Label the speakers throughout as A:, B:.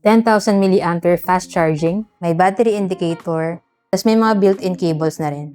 A: 10,000 milliampere fast charging, may battery indicator, tapos may mga built-in cables na rin.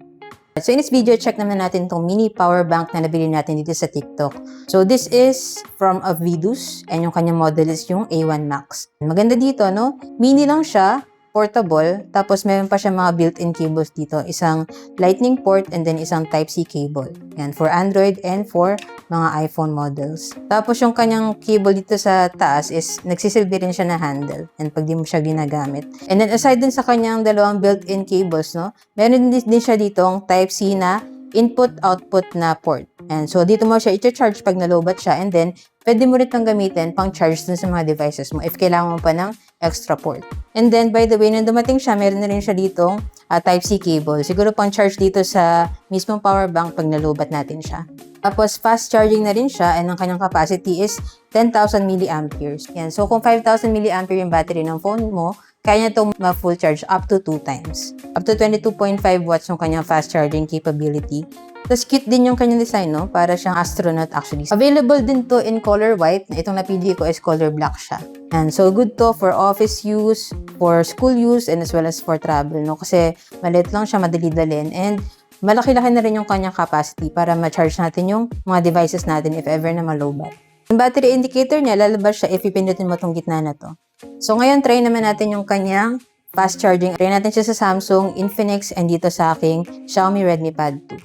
A: So in this video, check naman natin itong mini power bank na nabili natin dito sa TikTok. So this is from Avidus and yung kanyang model is yung A1 Max. Maganda dito, no? Mini lang siya, portable, tapos meron pa siya mga built-in cables dito. Isang lightning port and then isang Type-C cable. Yan, for Android and for mga iPhone models. Tapos yung kanyang cable dito sa taas is nagsisilbi rin siya na handle and pag di mo siya ginagamit. And then aside din sa kanyang dalawang built-in cables, no, meron din siya ditong Type-C na input-output na port. And so dito mo siya i-charge pag nalobat siya and then pwede mo rin itong gamitin pang charge dun sa mga devices mo if kailangan mo pa ng extra port. And then by the way, nung dumating siya, meron na rin siya ditong Type-C cable. Siguro pang charge dito sa mismong power bank pag nalobat natin siya. Tapos fast charging na rin siya and ang kanyang capacity is 10,000 milliamperes. Yan. So kung 5,000 milliampere yung battery ng phone mo, kaya niya itong ma-full charge up to 2 times. Up to 22.5 watts yung kanyang fast charging capability. Tapos cute din yung kanyang design, no? Para siyang astronaut actually. Available din to in color white. Itong napili ko is color black siya. And so good to for office use, for school use, and as well as for travel, no? Kasi maliit lang siya, madali dalhin. And malaki-laki na rin yung kanyang capacity para ma-charge natin yung mga devices natin if ever na malobat. Yung battery indicator niya, lalabas siya if ipindutin mo itong gitna na to. So ngayon, try naman natin yung kanyang fast charging. Try natin siya sa Samsung, Infinix, and dito sa aking Xiaomi Redmi Pad 2.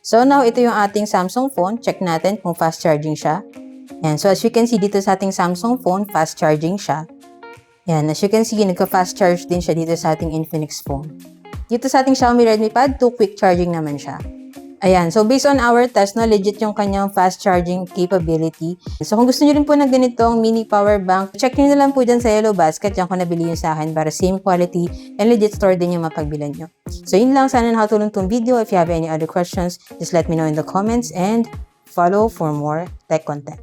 A: So now, ito yung ating Samsung phone. Check natin kung fast charging siya. Yan. So as you can see dito sa ating Samsung phone, fast charging siya. Yan. As you can see, nagka-fast charge din siya dito sa ating Infinix phone. Dito sa ating Xiaomi Redmi Pad 2, quick charging naman siya. Ayan, so based on our test, no, legit yung kanyang fast charging capability. So kung gusto nyo rin po ng ganitong mini power bank, check nyo na lang po dyan sa Yellow Basket, yan ko nabili yun sa akin para same quality and legit store din yung mapagbilan nyo. So yun lang, sana nakatulong tong video. If you have any other questions, just let me know in the comments and follow for more tech content.